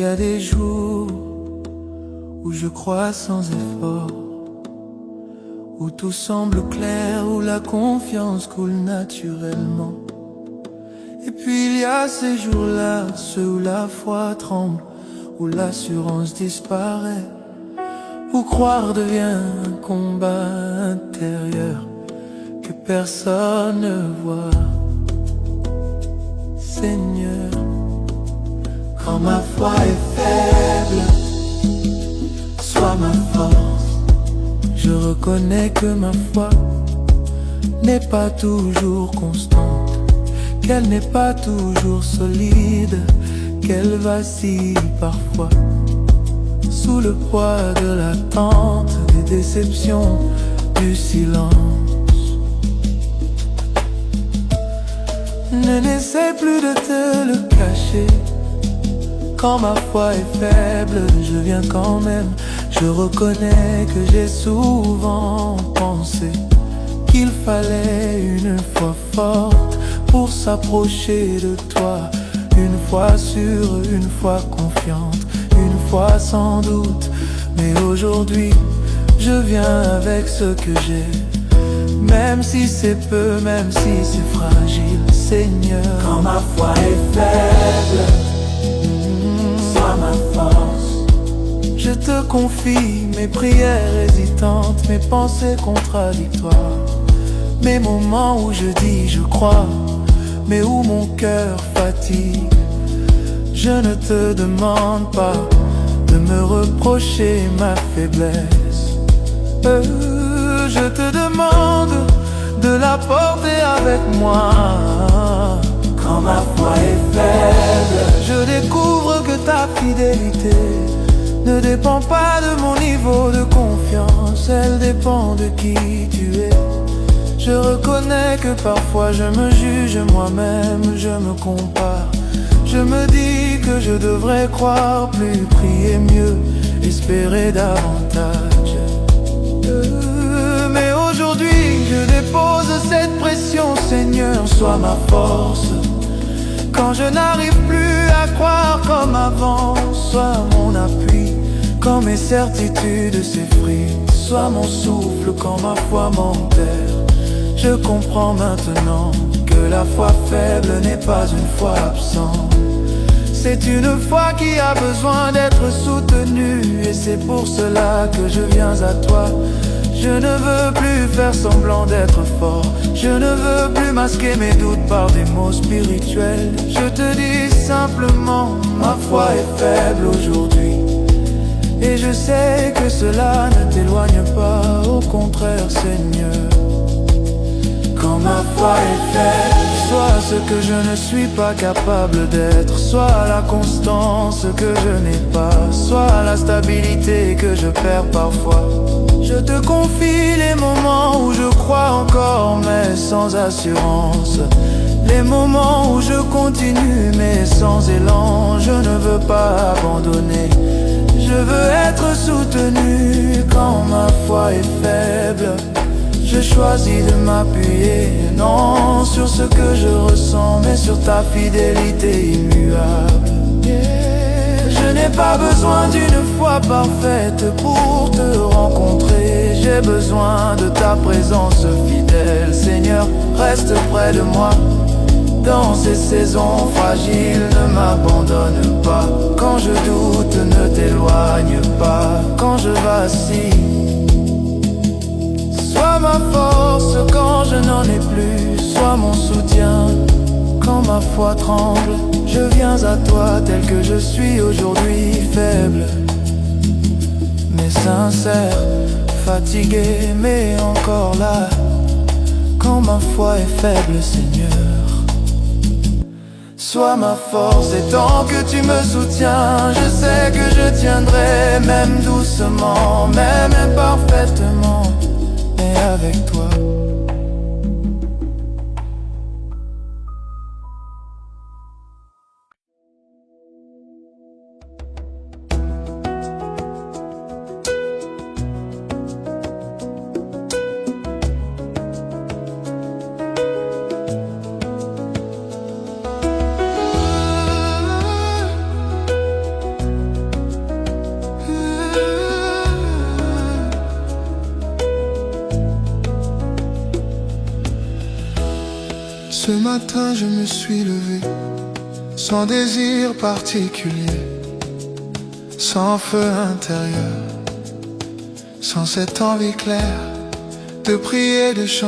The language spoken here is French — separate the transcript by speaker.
Speaker 1: y a des jours où je crois sans effort, où tout semble clair, où la confiance coule naturellement. Et puis il y a ces jours-là, ceux où la foi tremble, où l'assurance disparaît, où croire devient un combat intérieur que personne ne voit. Seigneur, quand ma foi est faible, sois ma force. Je reconnais que ma foi n'est pas toujours constante, qu'elle n'est pas toujours solide, qu'elle vacille parfois sous le poids de l'attente, des déceptions, du silence. Ne n'essaie plus de te le cacher. Quand ma foi est faible, je viens quand même. Je reconnais que j'ai souvent pensé qu'il fallait une foi forte pour s'approcher de toi. Une foi sûre, une foi confiante, une foi sans doute. Mais aujourd'hui, je viens avec ce que j'ai. Même si c'est peu, même si c'est fragile, Seigneur.
Speaker 2: Quand ma foi est faible, sois ma force.
Speaker 1: Je te confie mes prières hésitantes, mes pensées contradictoires, mes moments où je dis je crois, mais où mon cœur fatigue. Je ne te demande pas de me reprocher ma faiblesse. Je te demande de la porter avec moi.
Speaker 2: Quand ma foi est faible,
Speaker 1: je découvre que ta fidélité ne dépend pas de mon niveau de confiance, elle dépend de qui tu es. Je reconnais que parfois je me juge moi-même, je me compare. Je me dis que je devrais croire plus, prier mieux, espérer davantage. Mais aujourd'hui je dépose cette pression, Seigneur, sois ma force. Quand je n'arrive plus à croire comme avant, sois mon appui. Quand mes certitudes s'effritent, sois mon souffle quand ma foi m'enterre. Je comprends maintenant que la foi faible n'est pas une foi absente. C'est une foi qui a besoin d'être soutenue, et c'est pour cela que je viens à toi. Je ne veux plus faire semblant d'être fort, je ne veux plus masquer mes doutes par des mots spirituels. Je te dis simplement, ma foi est faible aujourd'hui, et je sais que cela ne t'éloigne pas, au contraire, Seigneur. Quand ma foi est faible, sois ce que je ne suis pas capable d'être, sois la constance que je n'ai pas, sois la stabilité que je perds parfois. Je te confie les moments où je crois encore mais sans assurance, les moments où je continue mais sans élan. Je ne veux pas abandonner, je veux être soutenu. Quand ma foi est faible, je choisis de m'appuyer, non sur ce que je ressens, mais sur ta fidélité immuable. Je n'ai pas besoin d'une foi parfaite pour te rencontrer. J'ai besoin de ta présence fidèle, Seigneur, reste près de moi. Dans ces saisons fragiles, ne m'abandonne pas. Quand je doute, ne t'éloigne pas. Quand je vacille, sois ma force quand je n'en ai plus, sois mon soutien. Quand ma foi tremble, je viens à toi tel que je suis aujourd'hui, faible mais sincère, fatigué mais encore là. Quand ma foi est faible, Seigneur, sois ma force, et tant que tu me soutiens, je sais que je tiendrai, même doucement, même imparfaitement, mais avec toi. Ce matin je me suis levé sans désir particulier, sans feu intérieur, sans cette envie claire de prier, de chanter.